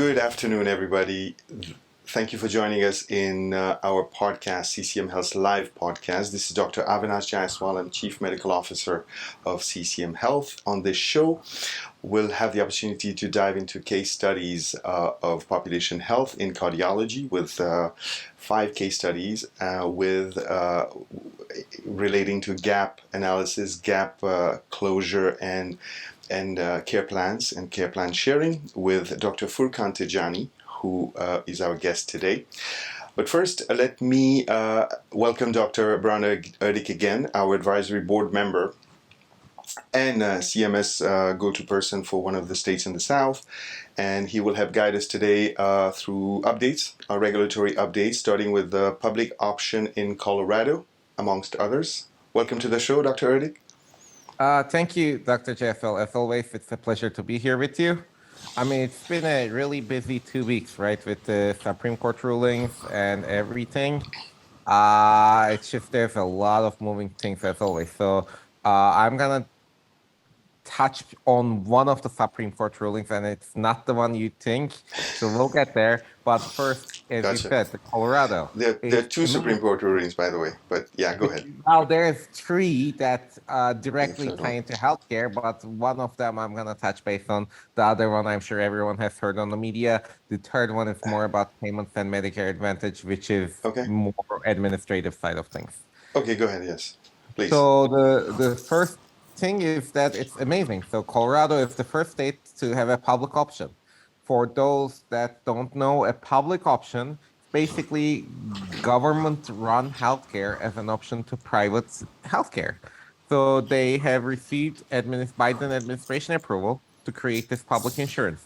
Good afternoon, everybody. Thank you for joining us in our podcast, CCM Health's live podcast. This is Dr. Avinash Jayaswal. I'm Chief Medical Officer of CCM Health. On this show, we'll have the opportunity to dive into case studies of population health in cardiology with 5 case studies relating to gap analysis, gap closure, and care plans and care plan sharing with Dr. Furqan Tejani, who is our guest today. But first, let me welcome Dr. Baran Erdik again, our advisory board member and CMS go-to person for one of the states in the South. And he will help guide us today through updates, our regulatory updates, starting with the public option in Colorado, amongst others. Welcome to the show, Dr. Erdik. Thank you, Dr. Jayaswal. As always, it's a pleasure to be here with you. I mean, it's been a really busy 2 weeks, right, with the Supreme Court rulings and everything. It's just there's a lot of moving things as always. So I'm gonna touch on one of the Supreme Court rulings, and it's not the one you think. So we'll get there. But first, as you said, the Colorado. There are 2 Supreme Court rulings, by the way. But yeah, go ahead. Well, there's 3 that directly tie into healthcare, but one of them I'm going to touch base on. The other one I'm sure everyone has heard on the media. The third one is more about payments and Medicare Advantage, which is more administrative side of things. Okay, go ahead. Yes, please. So the first thing is that it's amazing. So Colorado is the first state to have a public option. For those that don't know, a public option basically government-run healthcare as an option to private healthcare. So they have received Biden administration approval to create this public insurance.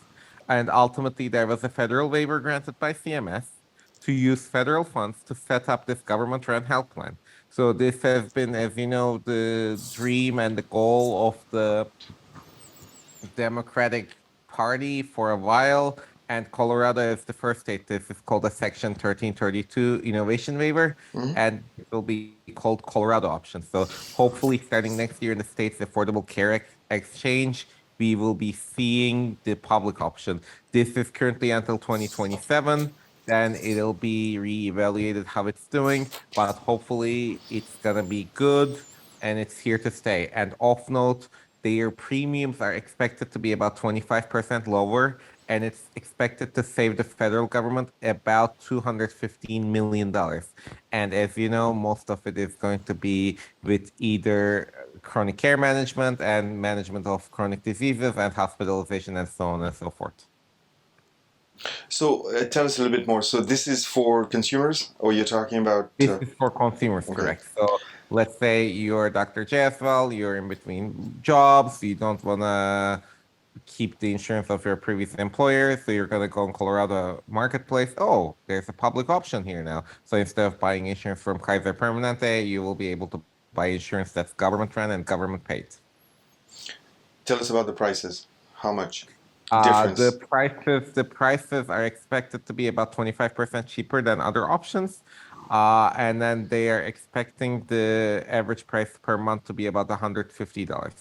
And ultimately, there was a federal waiver granted by CMS to use federal funds to set up this government-run health plan. So this has been, as you know, the dream and the goal of the Democratic Party for a while. And Colorado is the first state. This is called a Section 1332 Innovation Waiver, and it will be called Colorado Option. So hopefully starting next year in the state's Affordable Care Exchange, we will be seeing the public option. This is currently until 2027. Then it'll be reevaluated how it's doing, but hopefully it's gonna be good and it's here to stay. And off note, their premiums are expected to be about 25% lower, and it's expected to save the federal government about $215 million. And as you know, most of it is going to be with either chronic care management and management of chronic diseases and hospitalization and so on and so forth. So tell us a little bit more. So this is for consumers, or you're talking about? This is for consumers, correct. So let's say you're Dr. Jayaswal, you're in between jobs, you don't want to keep the insurance of your previous employer, so you're going to go on Colorado Marketplace. Oh, there's a public option here now. So instead of buying insurance from Kaiser Permanente, you will be able to buy insurance that's government-run and government-paid. Tell us about the prices. How much? The prices are expected to be about 25% cheaper than other options. And then they are expecting the average price per month to be about $150.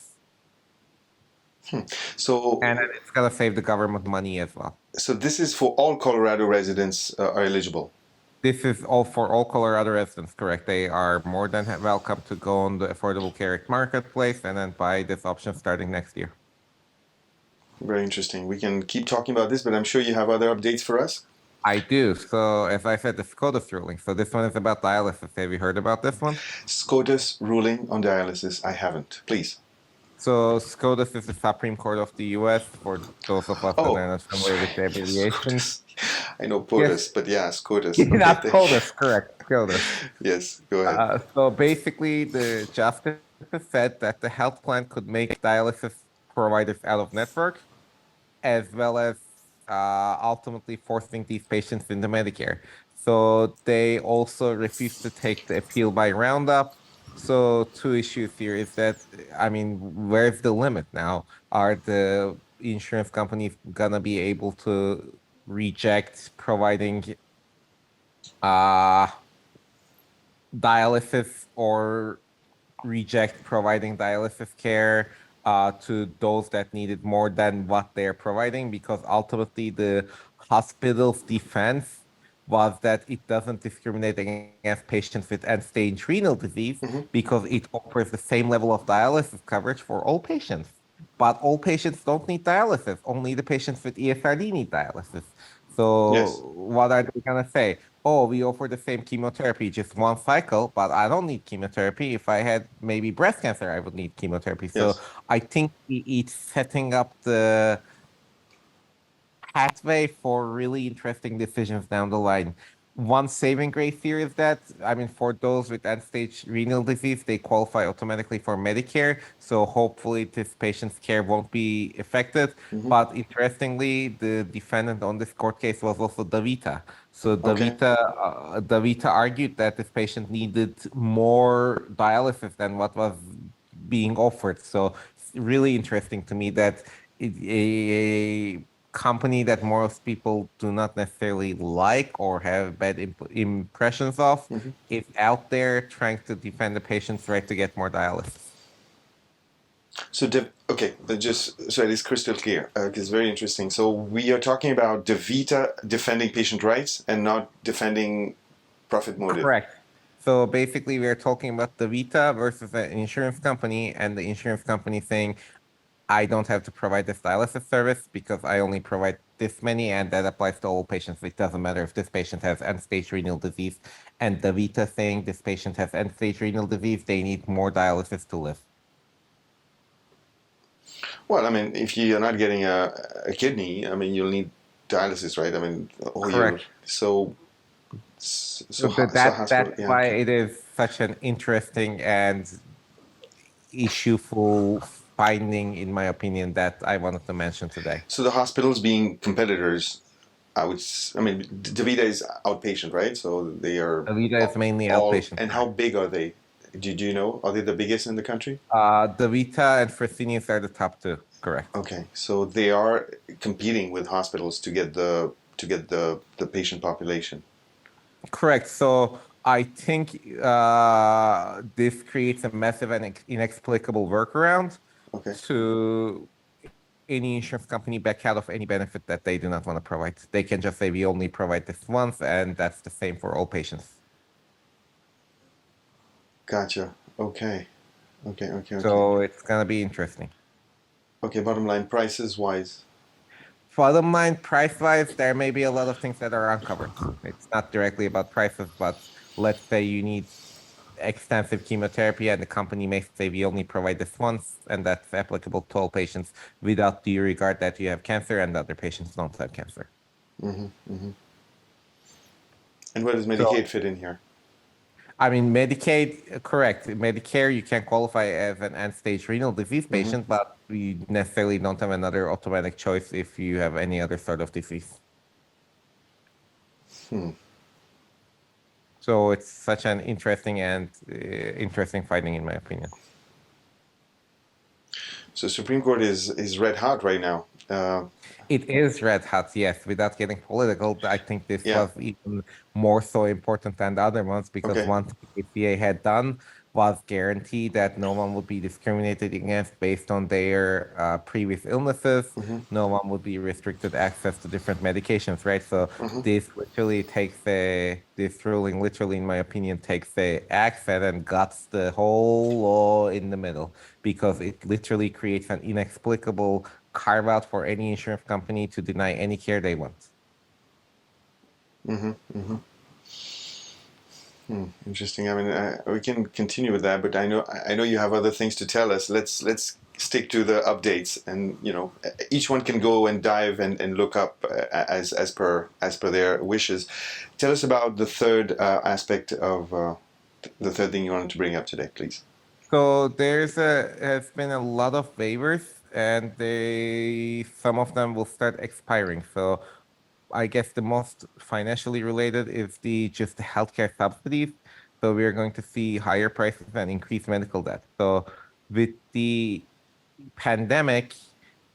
So, and it's gonna save the government money as well. So this is for all Colorado residents are eligible. This is all for all Colorado residents, correct? They are more than welcome to go on the Affordable Care Marketplace and then buy this option starting next year. Very interesting. We can keep talking about this, but I'm sure you have other updates for us. I do. So as I said, the Scotus ruling. So this one is about dialysis. Have you heard about this one? Scotus ruling on dialysis. I haven't. Please. So Scotus is the Supreme Court of the U.S. for those of us that are not familiar with the abbreviation. I know POTUS, but yeah, Scotus. Not POTUS, correct. Scotus. Yes, go ahead. So basically, the justice said that the health plan could make dialysis providers out of network, as well as ultimately forcing these patients into Medicare. So they also refused to take the appeal by roundup. So 2 issues here is that, I mean, where's the limit now? Are the insurance companies gonna be able to reject providing dialysis or reject providing dialysis care to those that need it more than what they're providing? Because ultimately the hospital's defense was that it doesn't discriminate against patients with end-stage renal disease because it offers the same level of dialysis coverage for all patients. But all patients don't need dialysis. Only the patients with ESRD need dialysis. Yes. So what are they gonna say? Oh, we offer the same chemotherapy, just one cycle, but I don't need chemotherapy. If I had maybe breast cancer, I would need chemotherapy. So Yes. I think it's setting up the pathway for really interesting decisions down the line. One saving grace here is that, I mean, for those with end-stage renal disease, they qualify automatically for Medicare. So hopefully this patient's care won't be affected. But interestingly, the defendant on this court case was also DaVita. So Okay. DaVita argued that this patient needed more dialysis than what was being offered. So it's really interesting to me that a company that most people do not necessarily like or have bad impressions of is out there trying to defend the patient's right to get more dialysis. So, okay, just so it is crystal clear, it's very interesting. So, we are talking about DaVita defending patient rights and not defending profit motive. Correct. So basically, we are talking about DaVita versus an insurance company, and the insurance company saying, I don't have to provide this dialysis service because I only provide this many, and that applies to all patients. It doesn't matter if this patient has end-stage renal disease. And DaVita saying this patient has end-stage renal disease, they need more dialysis to live. Well, I mean, if you're not getting a kidney, I mean, you'll need dialysis, right? I mean, oh, Correct. so hospital, That's yeah, why okay. it is such an interesting and issueful finding, in my opinion, that I wanted to mention today. So the hospitals being competitors, I mean, DaVita is outpatient, right? So they are DaVita is mainly all, outpatient. and how big are they? Do you know? Are they the biggest in the country? DaVita and Fresenius are the top two. Correct. Okay, so they are competing with hospitals to get the patient population. Correct. So I think this creates a massive and inexplicable workaround Okay. to any insurance company back out of any benefit that they do not want to provide. They can just say, we only provide this once, and that's the same for all patients. Gotcha. Okay. So it's going to be interesting. Okay, bottom line, prices wise. Bottom line, price-wise, there may be a lot of things that are uncovered. It's not directly about prices, but let's say you need extensive chemotherapy and the company may say we only provide this once, and that's applicable to all patients without due regard that you have cancer and other patients don't have cancer. And where does So, Medicaid fit in here? I mean, Medicaid, correct. Medicare, you can qualify as an end-stage renal disease patient, but you necessarily don't have another automatic choice if you have any other sort of disease. So it's such an interesting and interesting finding, in my opinion. So Supreme Court is red hot right now. It is red hot, yes. Without getting political, I think this Yeah. was even more so important than the other ones because Okay. one thing ACA had done was guarantee that no one would be discriminated against based on their previous illnesses. No one would be restricted access to different medications, right? So this ruling literally, in my opinion, takes the accent and guts the whole law in the middle because it literally creates an inexplicable carve out for any insurance company to deny any care they want. Interesting. I mean, we can continue with that, but I know you have other things to tell us. Let's stick to the updates, and each one can go and dive and look up as per their wishes. Tell us about the third aspect of the third thing you wanted to bring up today, please. So has been a lot of waivers, and some of them will start expiring. So I guess the most financially related is just the healthcare subsidies. So we are going to see higher prices and increased medical debt. So with the pandemic,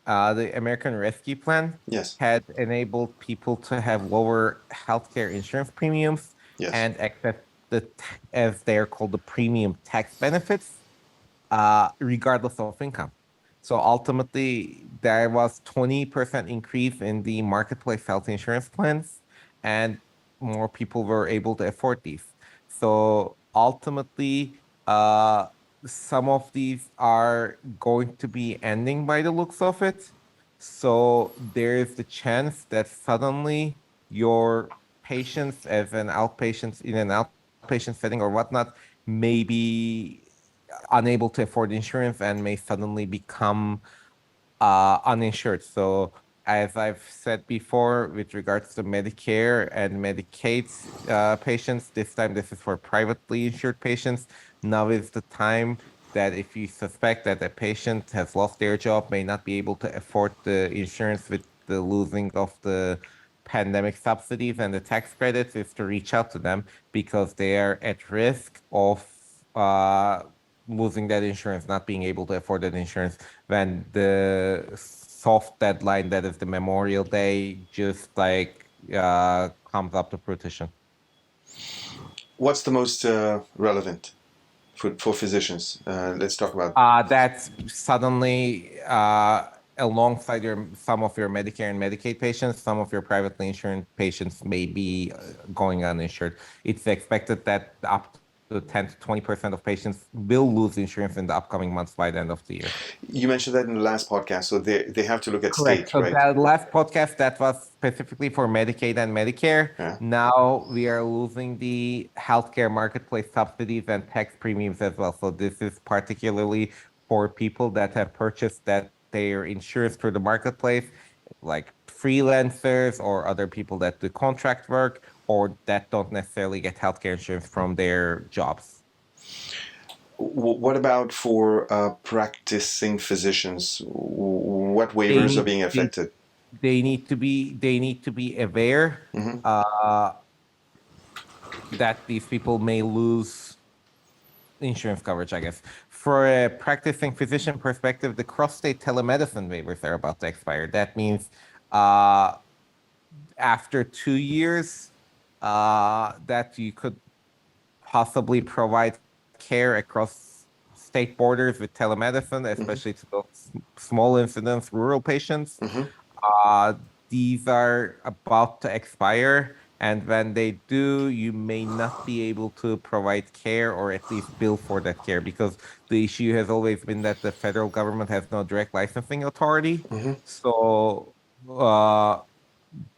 the American Rescue Plan Yes. had enabled people to have lower healthcare insurance premiums Yes. and access as they're called, the premium tax benefits, regardless of income. So ultimately, there was 20% increase in the marketplace health insurance plans, and more people were able to afford these. So ultimately, uh, some of these are going to be ending by the looks of it. So there's the chance that suddenly your patients as an outpatient in an outpatient setting or whatnot may be unable to afford insurance and may suddenly become uninsured. So, as I've said before, with regards to Medicare and Medicaid patients, this time this is for privately insured patients. Now is the time that if you suspect that a patient has lost their job, may not be able to afford the insurance with the losing of the pandemic subsidies and the tax credits, is to reach out to them because they are at risk of losing that insurance, not being able to afford that insurance when the soft deadline, that is the Memorial Day, just like comes up to fruition. What's the most relevant for physicians? Let's talk about. That's suddenly alongside some of your Medicare and Medicaid patients, some of your privately insured patients may be going uninsured. It's expected that up to 10 to 20% of patients will lose insurance in the upcoming months by the end of the year. You mentioned that in the last podcast, so they have to look at Correct. state, So right? that last podcast that was specifically for Medicaid and Medicare. Yeah. Now we are losing the healthcare marketplace subsidies and tax premiums as well. So this is particularly for people that have purchased their insurance through the marketplace, like freelancers or other people that do contract work or that don't necessarily get healthcare insurance from their jobs. What about for practicing physicians? What They waivers are need being they, affected? they need to be aware that these people may lose insurance coverage, I guess. For a practicing physician perspective, the cross-state telemedicine waivers are about to expire. That means uh, after 2 years, that you could possibly provide care across state borders with telemedicine, especially to those small incidence rural patients. Uh, these are about to expire, and when they do, you may not be able to provide care or at least bill for that care because the issue has always been that the federal government has no direct licensing authority. So,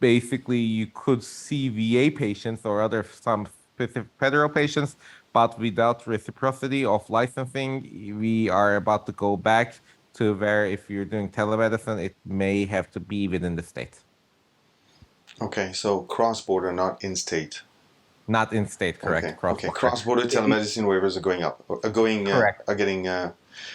basically you could see VA patients or other some specific federal patients, but without reciprocity of licensing, we are about to go back to where if you're doing telemedicine, it may have to be within the state. Okay, so cross-border, not in-state. Not in state, Okay, correct? okay. Cross-border. Cross-border telemedicine waivers are going up, Correct. are getting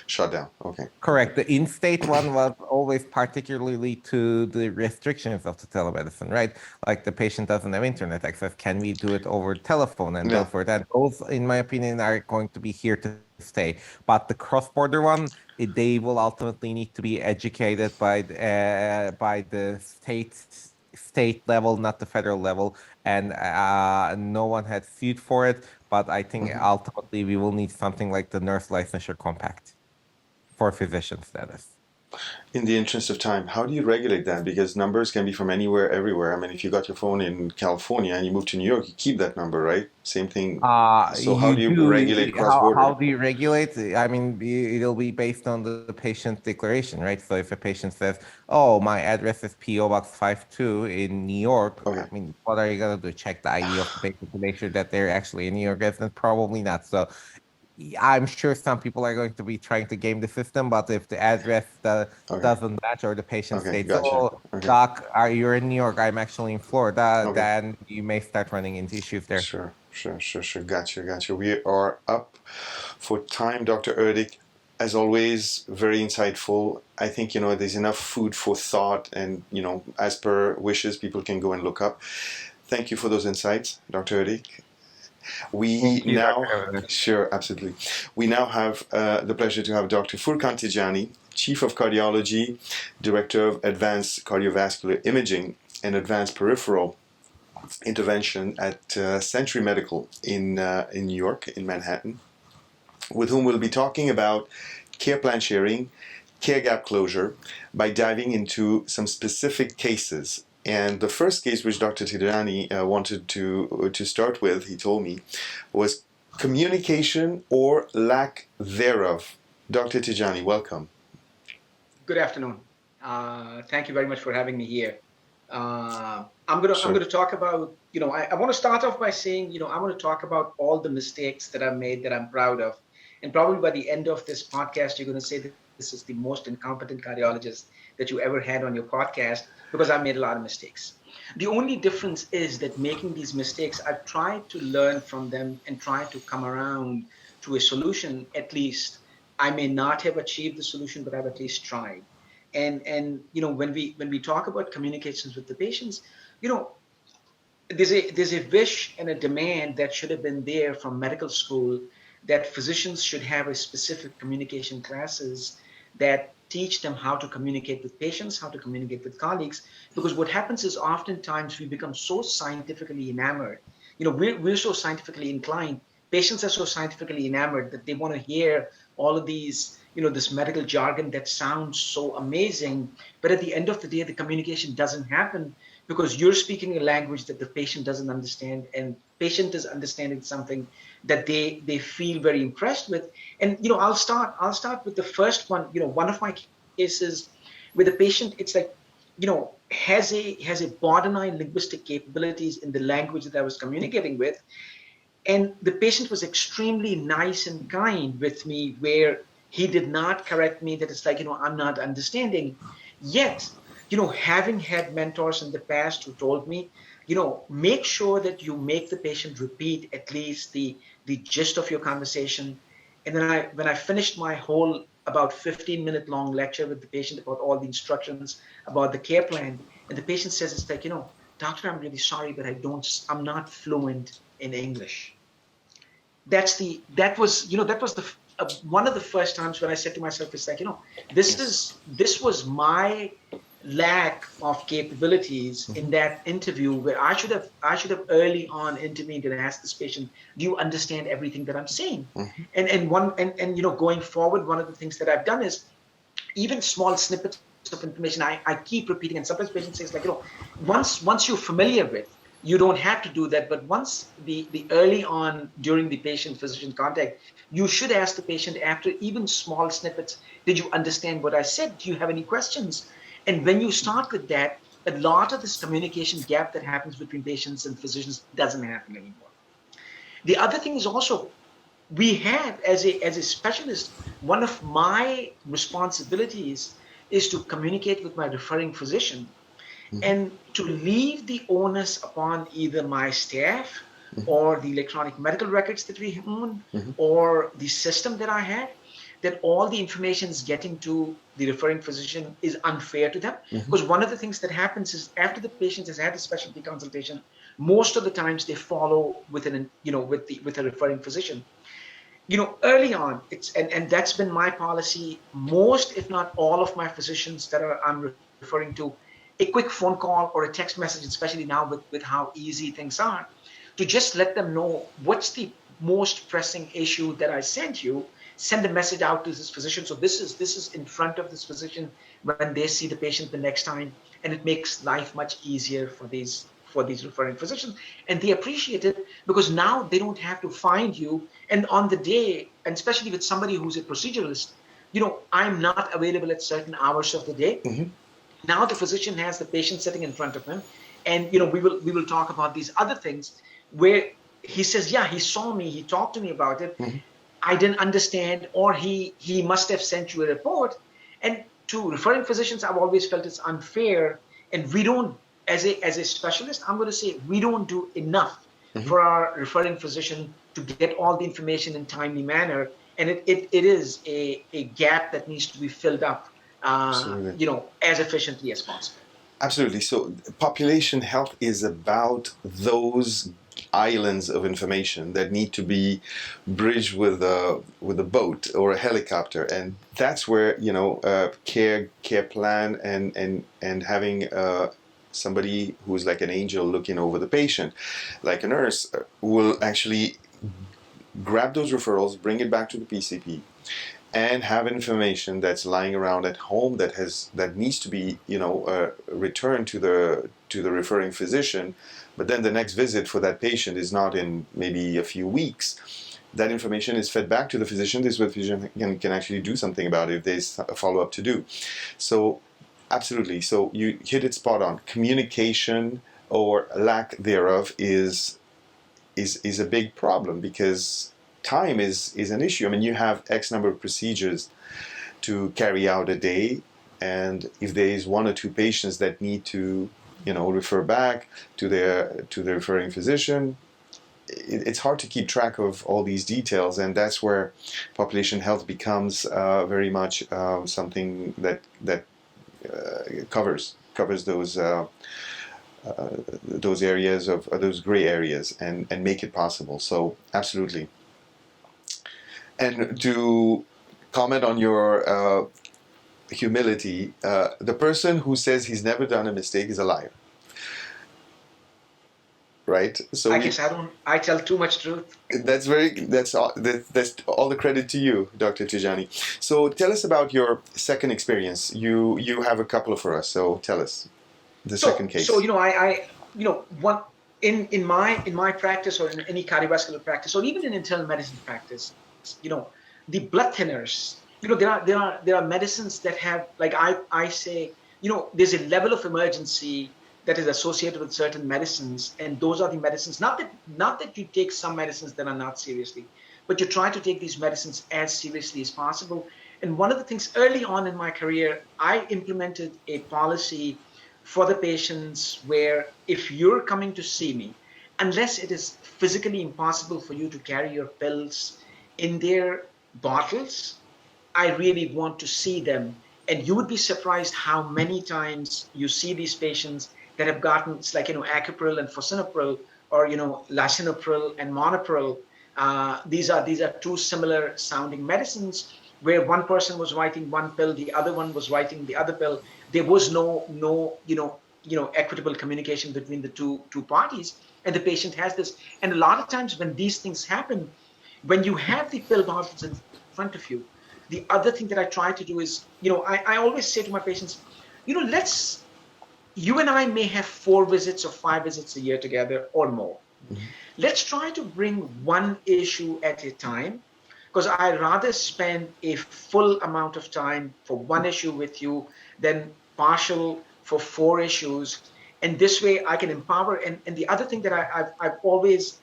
shut down. Okay. Correct. The in-state one was always particularly to the restrictions of the telemedicine, right? Like the patient doesn't have internet access. Can we do it over telephone and bill Yeah. for that? Those, in my opinion, are going to be here to stay. But the cross-border one, they will ultimately need to be educated by the state level, not the federal level, and no one had sued for it. But I think ultimately we will need something like the nurse licensure compact for physician status. In the interest of time, how do you regulate that? Because numbers can be from anywhere, everywhere. I mean, if you got your phone in California and you move to New York, you keep that number, right? Same thing. So how You do you do. regulate How cross-border? do you regulate? I mean, it'll be based on the patient declaration, right? So if a patient says, "Oh, my address is PO Box 52 in New York," I Okay. mean, what are you gonna do? Check the ID of the patient to make sure that they're actually a New York resident? Probably not. So I'm sure some people are going to be trying to game the system, but if the address Okay. doesn't match or the patient Okay. states, Gotcha. "Oh, Okay. doc, are you in New York? I'm actually in Florida," Okay. then you may start running into issues there. Sure. Sure. Sure. Sure. Gotcha. Gotcha. We are up for time, Dr. Erdik. As always, very insightful. I think, there's enough food for thought, and, as per wishes, people can go and look up. Thank you for those insights, Dr. Erdik. We Thank you, now, Dr. Avinash. sure, absolutely. We now have the pleasure to have Dr. Furqan Tejani, Chief of Cardiology, Director of Advanced Cardiovascular Imaging and Advanced Peripheral Intervention at Century Medical in New York, in Manhattan, with whom we'll be talking about care plan sharing, care gap closure by diving into some specific cases. And the first case which Dr. Tejani wanted to start with, he told me, was communication or lack thereof. Dr. Tejani, welcome. Good afternoon. Thank you very much for having me here. I'm gonna talk about, I want to start off by saying, I want to talk about all the mistakes that I've made that I'm proud of. And probably by the end of this podcast, you're going to say that this is the most incompetent cardiologist that you ever had on your podcast, because I've made a lot of mistakes. The only difference is that making these mistakes, I've tried to learn from them and try to come around to a solution. At least I may not have achieved the solution, but I've at least tried. And when we talk about communications with the patients, there's a wish and a demand that should have been there from medical school, that physicians should have a specific communication classes that teach them how to communicate with patients, how to communicate with colleagues. Because what happens is oftentimes we become so scientifically enamored. We're so scientifically inclined. Patients are so scientifically enamored that they want to hear all of these, this medical jargon that sounds so amazing. But at the end of the day, the communication doesn't happen because you're speaking a language that the patient doesn't understand, and patient is understanding something that they feel very impressed with. And I'll start with the first one. One of my cases with a patient, it's like, has a borderline linguistic capabilities in the language that I was communicating with. And the patient was extremely nice and kind with me, where he did not correct me that it's like, I'm not understanding. Yet, having had mentors in the past who told me, make sure that you make the patient repeat at least the gist of your conversation. And then when I finished my whole about 15-minute long lecture with the patient about all the instructions about the care plan, and the patient says, it's like, doctor, I'm really sorry, but I'm not fluent in English. That was one of the first times when I said to myself, it's like, this was my lack of capabilities in that interview, where I should have early on intervened and asked this patient, do you understand everything that I'm saying? And going forward, one of the things that I've done is even small snippets of information I keep repeating, and sometimes patients say, like, once you're familiar with, you don't have to do that. But once the early on during the patient physician contact, you should ask the patient after even small snippets, did you understand what I said? Do you have any questions? And when you start with that, a lot of this communication gap that happens between patients and physicians doesn't happen anymore. The other thing is also, we have, as a specialist, one of my responsibilities is to communicate with my referring physician, and to leave the onus upon either my staff or the electronic medical records that we own, or the system that I have, that all the information is getting to the referring physician is unfair to them. Because one of the things that happens is, after the patient has had a specialty consultation, most of the times they follow with a referring physician. Early on, and that's been my policy. Most, if not all, of my physicians that I'm referring to, a quick phone call or a text message, especially now with how easy things are, to just let them know what's the most pressing issue that I sent you. Send a message out to this physician. So this is in front of this physician when they see the patient the next time, and it makes life much easier for these referring physicians, and they appreciate it, because now they don't have to find you. And on the day, and especially with somebody who's a proceduralist, I'm not available at certain hours of the day. Now the physician has the patient sitting in front of him, and we will talk about these other things where he says, yeah, he saw me, he talked to me about it. I didn't understand, or he must have sent you a report. And to referring physicians, I've always felt it's unfair, and we don't, as a specialist, I'm going to say, we don't do enough for our referring physician to get all the information in timely manner, and it is a gap that needs to be filled up, as efficiently as possible. Absolutely. So population health is about those islands of information that need to be bridged with a boat or a helicopter, and that's where care plan and having somebody who's like an angel looking over the patient, like a nurse, will actually grab those referrals, bring it back to the PCP, and have information that's lying around at home that needs to be returned to the referring physician, but then the next visit for that patient is not in maybe a few weeks. That information is fed back to the physician. This way the physician can actually do something about it if there's a follow-up to do. So absolutely. So you hit it spot on. Communication or lack thereof is a big problem, because time is an issue. I mean, you have X number of procedures to carry out a day, and if there is one or two patients that need to refer back to the referring physician, it's hard to keep track of all these details, and that's where population health becomes very much something that covers those areas of those gray areas and make it possible. So absolutely. And to comment on your humility, the person who says he's never done a mistake is a liar. Right. So I guess I tell too much truth. That's all the credit to you, Dr. Tejani. So tell us about your second experience. You have a couple for us. So tell us the second case. So one in my practice, or in any cardiovascular practice, or even in internal medicine practice, the blood thinners. There are medicines that have, like I say, there's a level of emergency that is associated with certain medicines, and those are the medicines. Not that you take some medicines that are not seriously, but you try to take these medicines as seriously as possible. And one of the things early on in my career, I implemented a policy for the patients where, if you're coming to see me, unless it is physically impossible for you to carry your pills in their bottles, I really want to see them. And you would be surprised how many times you see these patients that have gotten, it's like, Acupril and Fosinopril, or, Lisinopril and Monopril. These are two similar sounding medicines, where one person was writing one pill, the other one was writing the other pill. There was no equitable communication between the two parties, and the patient has this. And a lot of times when these things happen, when you have the pill bottles in front of you, the other thing that I try to do is, I always say to my patients, you and I may have 4 visits or 5 visits a year together or more. Mm-hmm. Let's try to bring one issue at a time, because I'd rather spend a full amount of time for one issue with you than partial for 4 issues. And this way I can empower. And the other thing that I've always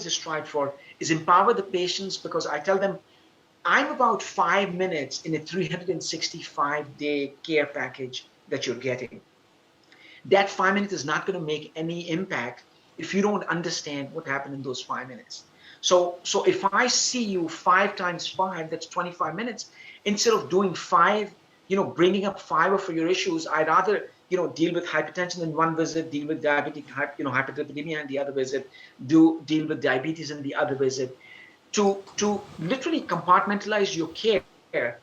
strived for is empower the patients, because I tell them, I'm about 5 minutes in a 365-day care package that you're getting. That 5 minutes is not going to make any impact if you don't understand what happened in those 5 minutes. So if I see you 5 times 5, that's 25 minutes. Instead of doing 5, bringing up 5 of your issues, I'd rather, deal with hypertension in one visit, deal with diabetic, hyperlipidemia in the other visit, deal with diabetes in the other visit, to literally compartmentalize your care.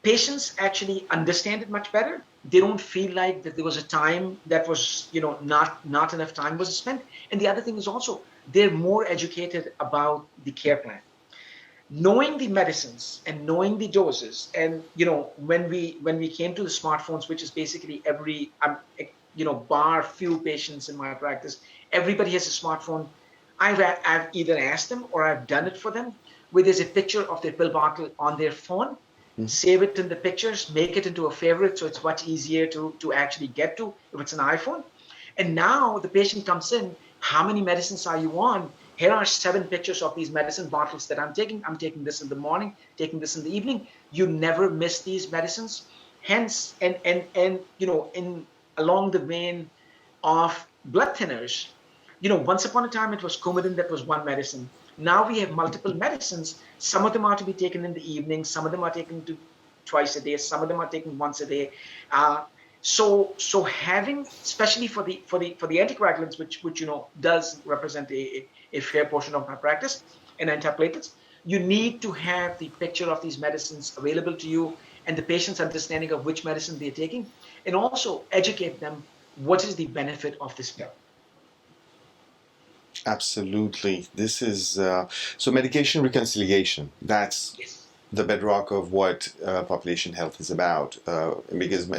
Patients actually understand it much better. They don't feel like that there was a time that was, not enough time was spent. And the other thing is also, they're more educated about the care plan. Knowing the medicines and knowing the doses, and when we came to the smartphones, which is basically every bar few patients in my practice, everybody has a smartphone. I've either asked them or I've done it for them, where there's a picture of their pill bottle on their phone. Save it in the pictures, make it into a favorite, so it's much easier to actually get to if it's an iPhone. And now the patient comes in, how many medicines are you on? Here are 7 pictures of these medicine bottles that I'm taking. I'm taking this in the morning, taking this in the evening. You never miss these medicines. Hence, and in along the vein of blood thinners, once upon a time it was Coumadin that was one medicine. Now we have multiple medicines. Some of them are to be taken in the evening. Some of them are taken twice a day. Some of them are taken once a day. So having, especially for the anticoagulants, which does represent a fair portion of my practice, and antiplatelets, you need to have the picture of these medicines available to you, and the patient's understanding of which medicine they're taking, and also educate them what is the benefit of this pill. Absolutely. This is so medication reconciliation. That's Yes. the bedrock of what population health is about, because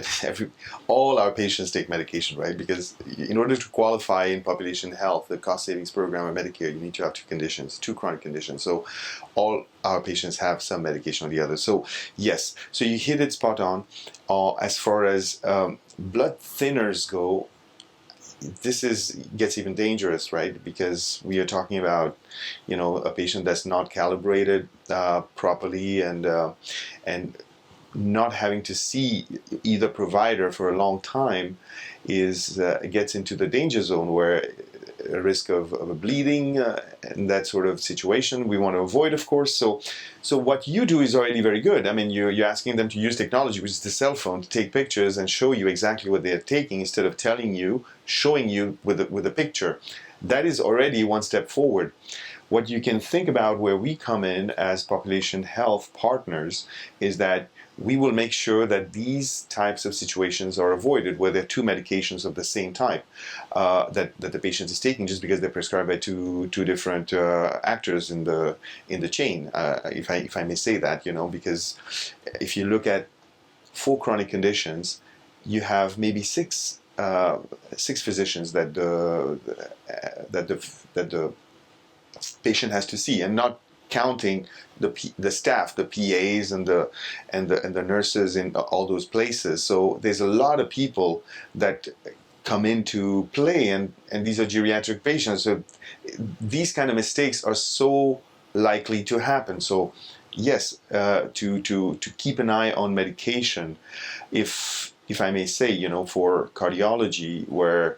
all our patients take medication, right? Because in order to qualify in population health, the cost savings program or Medicare, you need to have two chronic conditions. So all our patients have some medication or the other. So yes, so you hit it spot on. As far as blood thinners go, this gets even dangerous, right? Because we are talking about, a patient that's not calibrated properly, and not having to see either provider for a long time gets into the danger zone, where a risk of a bleeding and that sort of situation we want to avoid, of course. So what you do is already very good. I mean, you're asking them to use technology, which is the cell phone, to take pictures and show you exactly what they're taking, instead of showing you with a picture. That is already one step forward. What you can think about where we come in as population health partners is that we will make sure that these types of situations are avoided, where there are two medications of the same type that the patient is taking, just because they're prescribed by two different actors in the chain, if I may say that, because if you look at 4 chronic conditions, you have maybe six physicians that the patient has to see, and not counting the staff, the PAs and the nurses in all those places. So there's a lot of people that come into play, and these are geriatric patients. So these kind of mistakes are so likely to happen. So yes, to keep an eye on medication, if I may say, for cardiology, where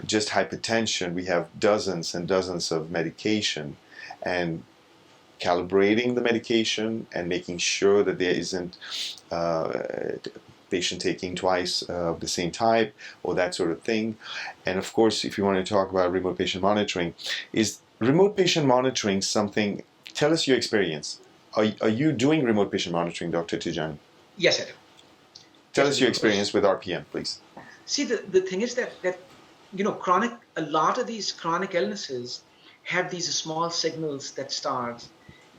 just hypertension, we have dozens and dozens of medication, and calibrating the medication and making sure that there isn't patient taking twice of the same type or that sort of thing. And of course, if you want to talk about remote patient monitoring, is remote patient monitoring something? Tell us your experience. Are you doing remote patient monitoring, Dr. Tejani? Yes, I do. Tell us your experience with RPM, please. See, the thing is that a lot of these chronic illnesses have these small signals that start,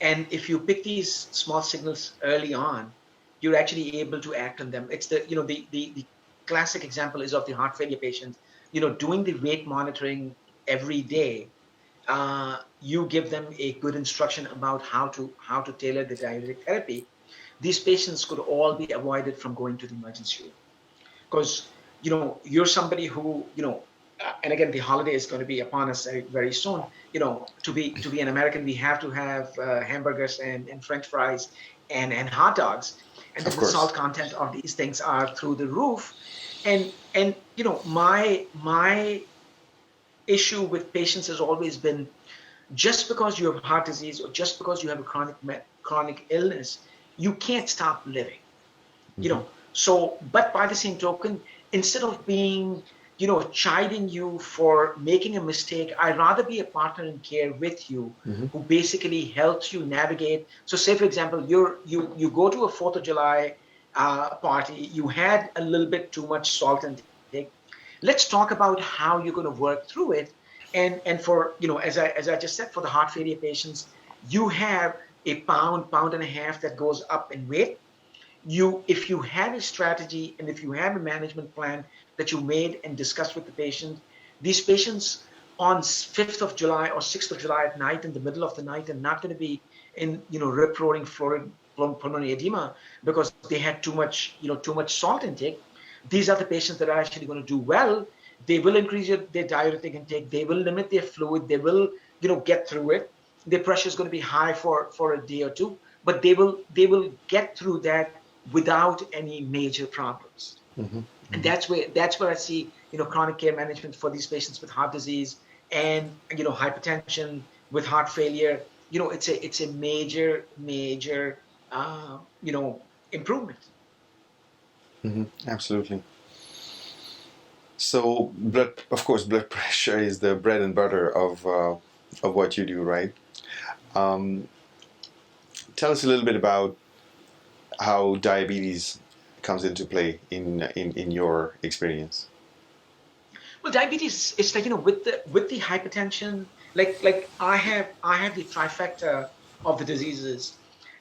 and if you pick these small signals early on, you're actually able to act on them. It's the classic example is of the heart failure patient. Doing the rate monitoring every day, you give them a good instruction about how to tailor the diuretic therapy. These patients could all be avoided from going to the emergency room, because you're somebody who and again, the holiday is going to be upon us very soon. To be an American, we have to have hamburgers and French fries and hot dogs, and the salt content of these things are through the roof. And my issue with patients has always been, just because you have heart disease or just because you have a chronic illness, you can't stop living. So, but by the same token, instead of being chiding you for making a mistake, I'd rather be a partner in care with you, who basically helps you navigate. So say, for example, you go to a 4th of July party, you had a little bit too much salt intake. Let's talk about how you're going to work through it. And for, as I just said, for the heart failure patients, you have a pound and a half that goes up in weight. If you have a strategy and if you have a management plan that you made and discussed with the patient, these patients on 5th of July or 6th of July at night, in the middle of the night, are not going to be in rip-roaring pulmonary edema because they had too much salt intake. These are the patients that are actually going to do well. They will increase their diuretic intake. They will limit their fluid. They will get through it. Their pressure is going to be high for a day or two, but they will get through that without any major problems. And that's where I see chronic care management for these patients with heart disease and hypertension, with heart failure. It's a major improvement. Absolutely. So of course, blood pressure is the bread and butter of what you do, right? Tell us a little bit about how diabetes comes into play in your experience. Well, diabetes is like with the hypertension, like I have the trifecta of the diseases.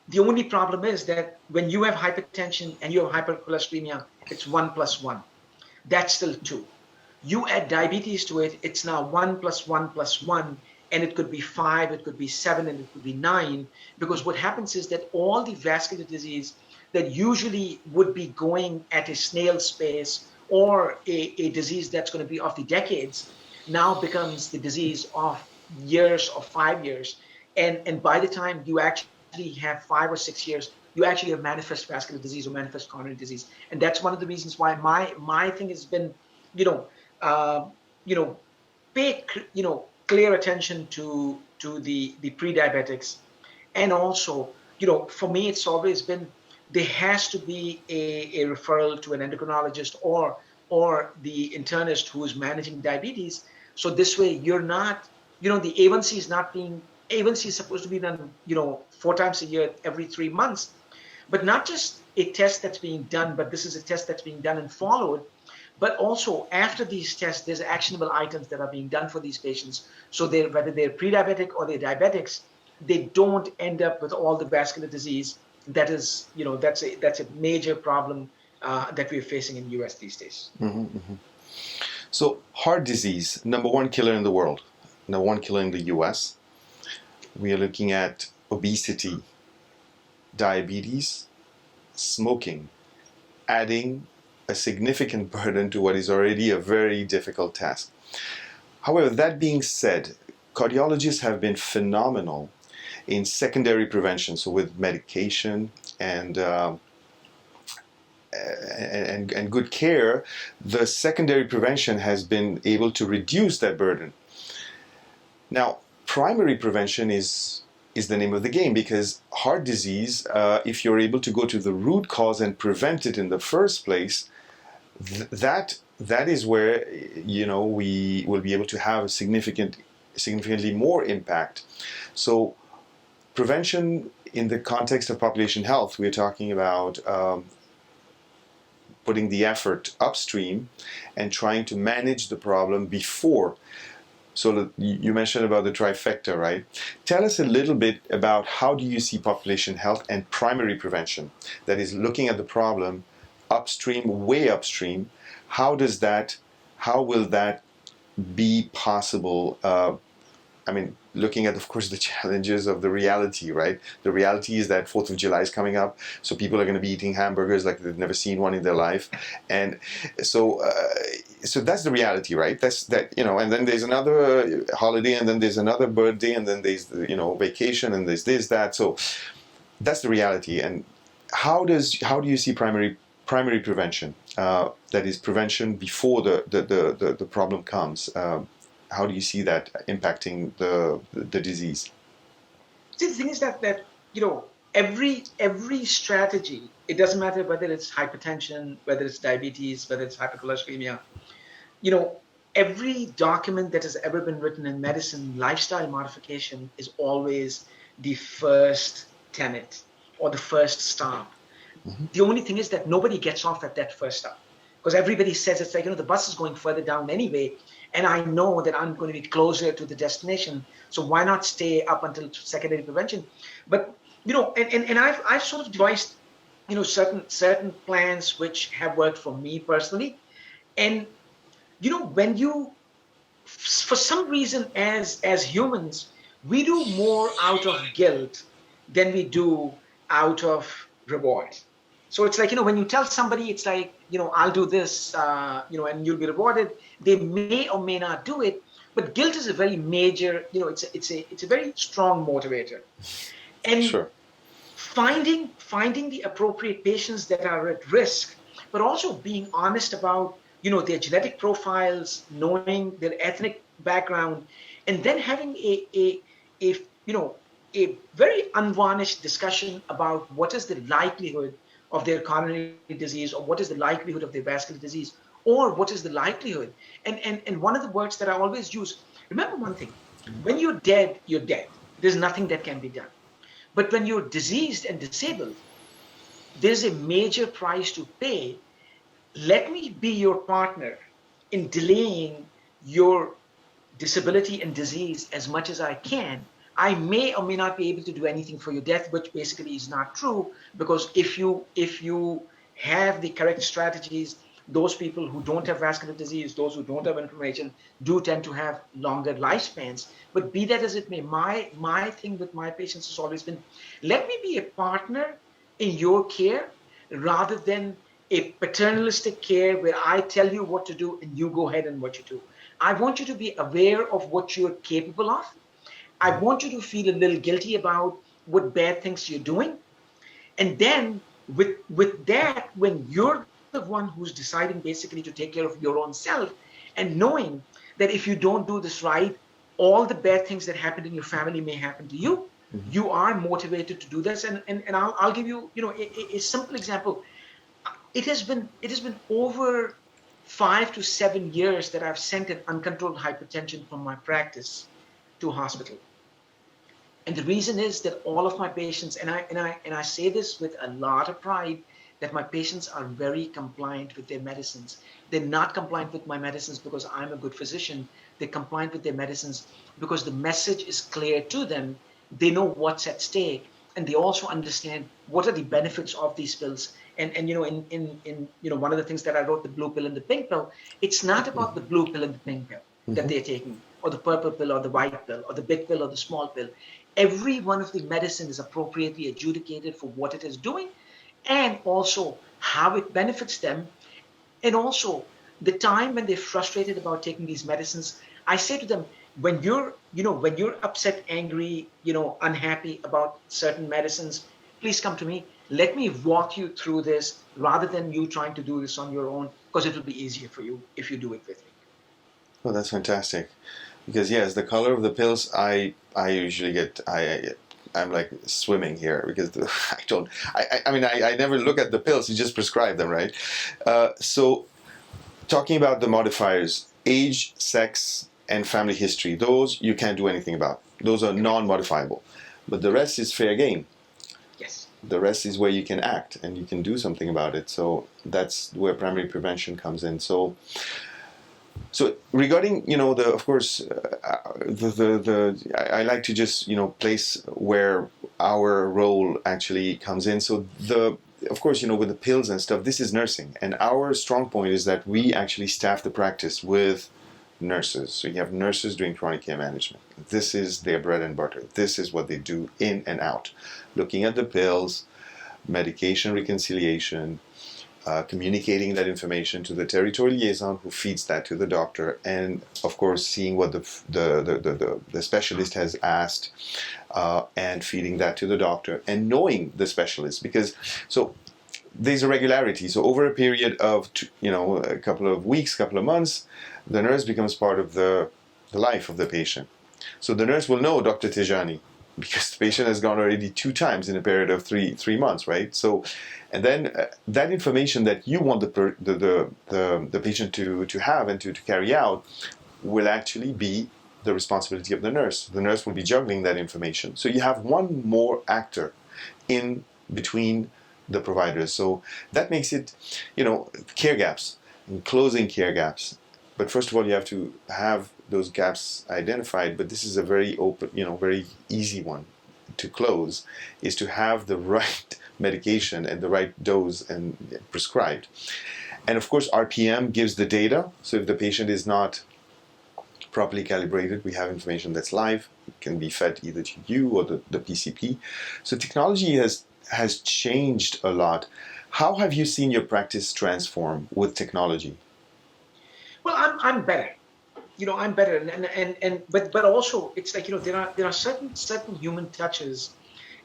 The only problem is that when you have hypertension and you have hypercholesteremia, it's 1+1. That's still 2. You add diabetes to it, it's now 1+1+1, and it could be 5, it could be 7, and it could be 9, because what happens is that all the vascular disease that usually would be going at a snail's pace, or a disease that's going to be of the decades, now becomes the disease of years or 5 years. And by the time you actually have 5 or 6 years, you actually have manifest vascular disease or manifest coronary disease. And that's one of the reasons why my thing has been, you know, pay clear attention to the pre-diabetics. And also, for me, it's always been, there has to be a referral to an endocrinologist or the internist who is managing diabetes. So this way you're not, the A1C is not being, A1C is supposed to be done, 4 times a year, every 3 months, but not just a test that's being done, but this is a test that's being done and followed. But also after these tests, there's actionable items that are being done for these patients. So whether they're pre-diabetic or they're diabetics, they don't end up with all the vascular disease. That is, that's a major problem that we're facing in the US these days. Mm-hmm, mm-hmm. So heart disease, number 1 killer in the world, number 1 killer in the US. We are looking at obesity, diabetes, smoking, adding a significant burden to what is already a very difficult task. However, that being said, cardiologists have been phenomenal in secondary prevention, so with medication and good care. The secondary prevention has been able to reduce that burden. Now, primary prevention is the name of the game, because heart disease, if you're able to go to the root cause and prevent it in the first place, that is where we will be able to have a significantly more impact. So prevention in the context of population health, we're talking about putting the effort upstream and trying to manage the problem before. So you mentioned about the trifecta, right? Tell us a little bit about how do you see population health and primary prevention, that is looking at the problem upstream, way upstream. How will that be possible? Looking at, of course, the challenges of the reality, right? The reality is that 4th of July is coming up, so people are going to be eating hamburgers like they've never seen one in their life, and so that's the reality, right? And then there's another holiday, and then there's another birthday, and then there's vacation, and there's this, that. So that's the reality. And how do you see primary prevention? That is prevention before the problem comes. How do you see that impacting the disease? See, the thing is that every strategy, it doesn't matter whether it's hypertension, whether it's diabetes, whether it's hypercholesteremia, every document that has ever been written in medicine, lifestyle modification is always the first tenet or the first stop. Mm-hmm. The only thing is that nobody gets off at that first stop, because everybody says it's like, the bus is going further down anyway, and I know that I'm going to be closer to the destination, so why not stay up until secondary prevention? But and I've sort of devised certain plans which have worked for me personally. And when you, for some reason, as humans, we do more out of guilt than we do out of reward. So it's like, when you tell somebody, it's like, I'll do this, and you'll be rewarded. They may or may not do it, but guilt is a very major, it's a very strong motivator. And sure. Finding the appropriate patients that are at risk, but also being honest about, their genetic profiles, knowing their ethnic background, and then having a very unvarnished discussion about what is the likelihood of their coronary disease, or what is the likelihood of their vascular disease, or what is the likelihood. And one of the words that I always use, remember one thing, when you're dead, you're dead. There's nothing that can be done. But when you're diseased and disabled, there's a major price to pay. Let me be your partner in delaying your disability and disease as much as I can. I may or may not be able to do anything for your death, which basically is not true, because if you have the correct strategies, those people who don't have vascular disease, those who don't have inflammation, do tend to have longer lifespans. But be that as it may, my thing with my patients has always been, let me be a partner in your care rather than a paternalistic care where I tell you what to do and you go ahead and what you do. I want you to be aware of what you're capable of. I want you to feel a little guilty about what bad things you're doing. And then with that, when you're the one who's deciding basically to take care of your own self, and knowing that if you don't do this right, all the bad things that happened in your family may happen to you. You are motivated to do this. And I'll give you, a simple example. It has been over 5 to 7 years that I've sent an uncontrolled hypertension from my practice to a hospital. And the reason is that all of my patients, and I say this with a lot of pride, that my patients are very compliant with their medicines. They're not compliant with my medicines because I'm a good physician. They're compliant with their medicines because the message is clear to them. They know what's at stake, and they also understand what are the benefits of these pills. And in one of the things that I wrote, the blue pill and the pink pill, it's not about the blue pill and the pink pill that they're taking, or the purple pill or the white pill, or the big pill or the small pill. Every one of the medicine is appropriately adjudicated for what it is doing, and also how it benefits them, and also the time when they're frustrated about taking these medicines. I say to them, when you're upset, angry, unhappy about certain medicines, please come to me. Let me walk you through this rather than you trying to do this on your own, because it will be easier for you if you do it with me. Oh, that's fantastic. Because yes, the color of the pills, I usually get I'm like swimming here because I never look at the pills. You just prescribe them, right? So talking about the modifiers, age, sex, and family history, those you can't do anything about. Those are non-modifiable. But the rest is fair game. Yes. The rest is where you can act and you can do something about it. So that's where primary prevention comes in. So regarding I like to just place where our role actually comes in. So of course with the pills and stuff, this is nursing, and our strong point is that we actually staff the practice with nurses. So you have nurses doing chronic care management. This is their bread and butter. This is what they do in and out, looking at the pills, medication reconciliation, communicating that information to the territory liaison who feeds that to the doctor, and of course seeing what the specialist has asked, and feeding that to the doctor, and knowing the specialist, because there's a regularity. So over a period of a couple of weeks, couple of months, the nurse becomes part of the life of the patient. So the nurse will know Dr. Tejani because the patient has gone already 2 times in a period of three months, right? So, and then that information that you want the patient to have and to carry out will actually be the responsibility of the nurse. The nurse will be juggling that information. So you have one more actor in between the providers. So that makes it, care gaps, and closing care gaps. But first of all, you have to have those gaps identified. But this is a very open, very easy one to close, is to have the right medication and the right dose and prescribed. And of course, RPM gives the data. So if the patient is not properly calibrated, we have information that's live. It can be fed either to you or the PCP. So technology has changed a lot. How have you seen your practice transform with technology? Well, I'm better. I'm better, but also it's like there are certain human touches,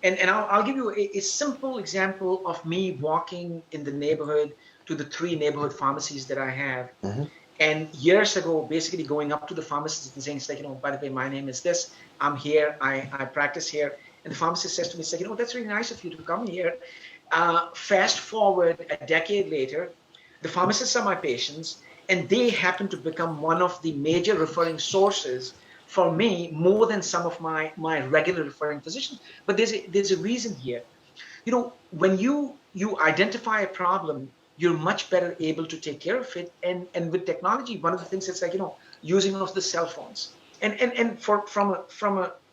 and I'll give you a simple example of me walking in the neighborhood to the 3 neighborhood pharmacies that I have. Mm-hmm. And years ago, basically going up to the pharmacist and saying, it's like, by the way, my name is this, I'm here, I practice here. And the pharmacist says to me, it's like, that's really nice of you to come here. Fast forward a decade later, the pharmacists are my patients, and they happen to become one of the major referring sources for me, more than some of my regular referring physicians. But there's a reason here. When you identify a problem, you're much better able to take care of it. And with technology, one of the things that's like, using of the cell phones. And from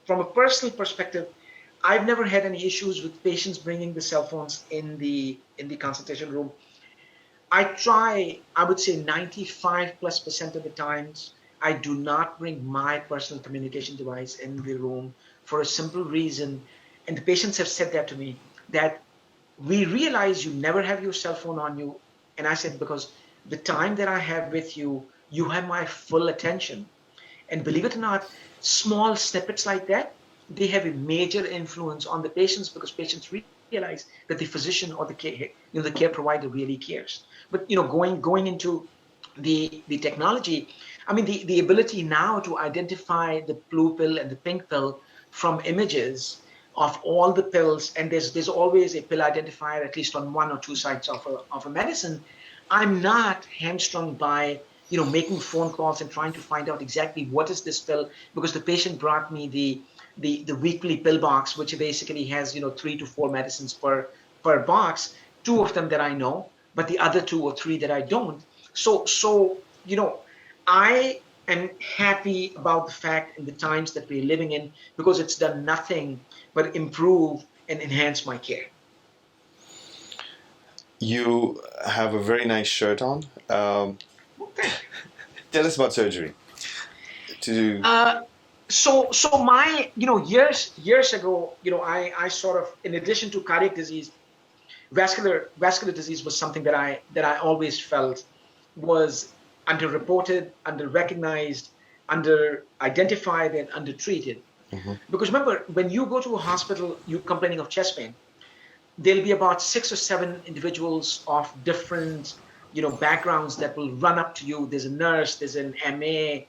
from a personal perspective, I've never had any issues with patients bringing the cell phones in the consultation room. I would say 95 plus percent of the times, I do not bring my personal communication device in the room for a simple reason. And the patients have said that to me, that we realize you never have your cell phone on you. And I said, because the time that I have with you, you have my full attention. And believe it or not, small snippets like that, they have a major influence on the patients, because patients realize that the physician or the care provider really cares. But going into the technology, I mean, the ability now to identify the blue pill and the pink pill from images of all the pills, and there's always a pill identifier at least on one or two sides of a medicine. I'm not hamstrung by making phone calls and trying to find out exactly what is this pill, because the patient brought me the weekly pill box, which basically has 3 to 4 medicines per box, two of them that I know, but the other 2 or 3 that I don't. So I am happy about the fact in the times that we're living in, because it's done nothing but improve and enhance my care. You have a very nice shirt on. Tell us about surgery. So my years ago, I sort of, in addition to cardiac disease, vascular disease was something that I always felt was underreported, underrecognized, under identified, and undertreated. Because remember, when you go to a hospital, you're complaining of chest pain, there'll be about 6 or 7 individuals of different backgrounds that will run up to you. There's a nurse, there's an MA,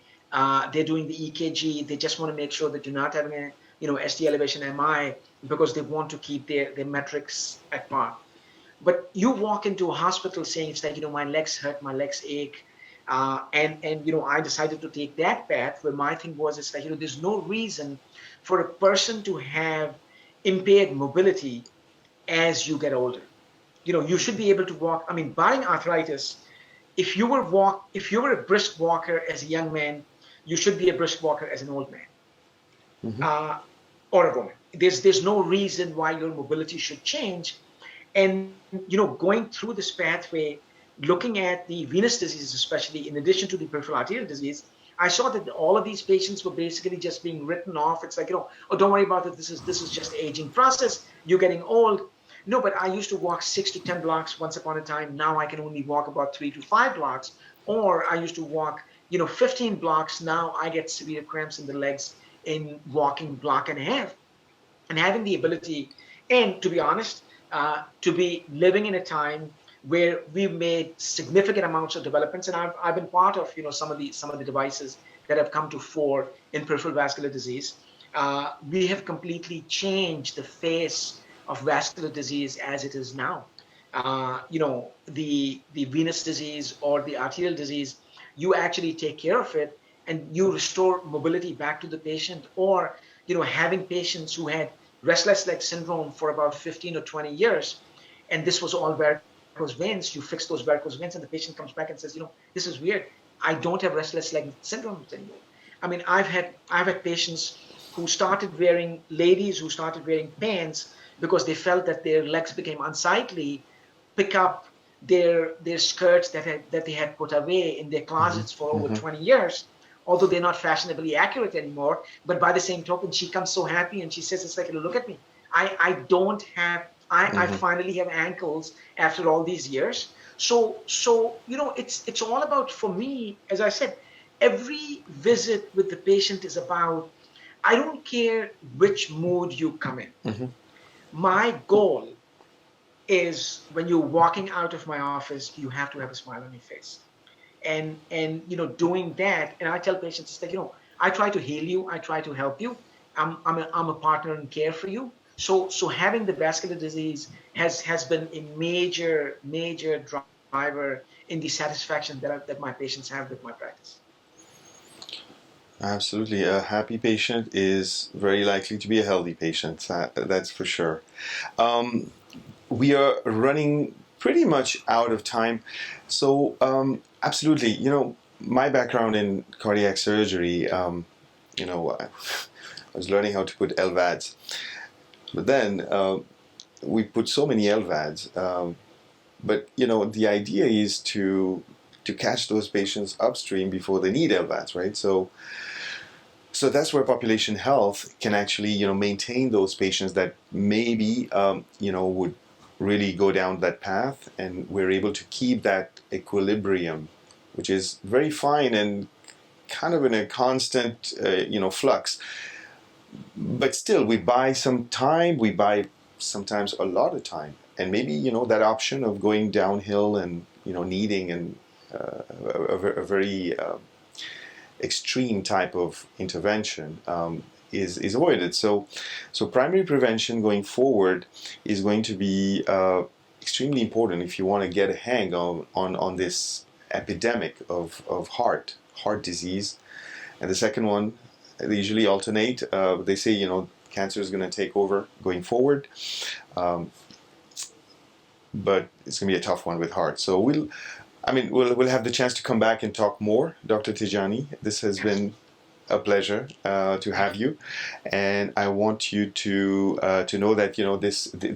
they're doing the EKG. They just want to make sure that you're not having a ST elevation MI, because they want to keep their metrics at par. But you walk into a hospital saying it's like, my legs hurt, my legs ache. And I decided to take that path, where my thing was, it's like, there's no reason for a person to have impaired mobility as you get older. You should be able to walk. I mean, barring arthritis, if you were a brisk walker as a young man, you should be a brisk walker as an old man, or a woman. There's no reason why your mobility should change. And going through this pathway, looking at the venous diseases, especially in addition to the peripheral arterial disease, I saw that all of these patients were basically just being written off. It's like, oh, don't worry about it. This is just aging process. You're getting old. No, but I used to walk 6 to 10 blocks once upon a time. Now I can only walk about 3 to 5 blocks. Or I used to walk, 15 blocks. Now I get severe cramps in the legs in walking block and a half. And having the ability, and to be honest, to be living in a time where we've made significant amounts of developments, and I've been part of some of the devices that have come to fore in peripheral vascular disease. We have completely changed the face of vascular disease as it is now. The venous disease or the arterial disease, you actually take care of it and you restore mobility back to the patient. Or having patients who had restless leg syndrome for about 15 or 20 years, and this was all varicose veins. You fix those varicose veins, and the patient comes back and says, this is weird. I don't have restless leg syndrome anymore. I mean, I've had patients who started wearing pants because they felt that their legs became unsightly, pick up their skirts that they had put away in their closets for over 20 years, although they're not fashionably accurate anymore. But by the same token, she comes so happy and she says, it's like, look at me. I finally have ankles after all these years. So it's all about, for me, as I said, every visit with the patient is about, I don't care which mood you come in. My goal is, when you're walking out of my office, you have to have a smile on your face. And doing that, and I tell patients, it's like, I try to heal you, I try to help you. I'm a partner in care for you. So having the vascular disease has been a major driver in the satisfaction that my patients have with my practice. Absolutely. A happy patient is very likely to be a healthy patient. That's for sure. We are running pretty much out of time. So absolutely, my background in cardiac surgery, I was learning how to put LVADs. But then we put so many LVADs. But the idea is to catch those patients upstream before they need LVADs, right? So that's where population health can actually maintain those patients that maybe would really go down that path, and we're able to keep that equilibrium, which is very fine and kind of in a constant flux. But still, we buy some time, we buy sometimes a lot of time, and maybe that option of going downhill and needing a very extreme type of intervention is avoided. So primary prevention going forward is going to be extremely important if you want to get a hang on this epidemic of heart disease. And the second one, they usually alternate. They say cancer is going to take over going forward, but it's going to be a tough one with heart. So we'll have the chance to come back and talk more, Dr. Tejani. This has been a pleasure to have you, and I want you to know that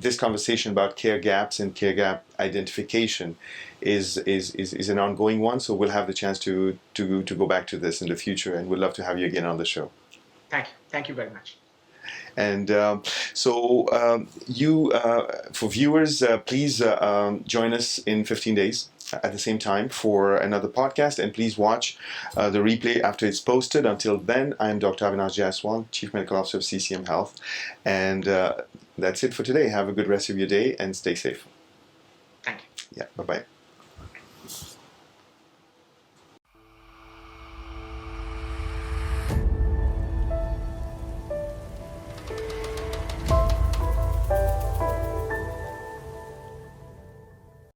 this conversation about care gaps and care gap identification is an ongoing one. So we'll have the chance to go back to this in the future, and we'd love to have you again on the show. Thank you very much. And for viewers, please join us in 15 days at the same time for another podcast, and please watch the replay after it's posted. Until then, I'm Dr. Avinash Jayaswal, Chief Medical Officer of CCM Health, and that's it for today. Have a good rest of your day and stay safe. Thank you. Yeah, bye-bye.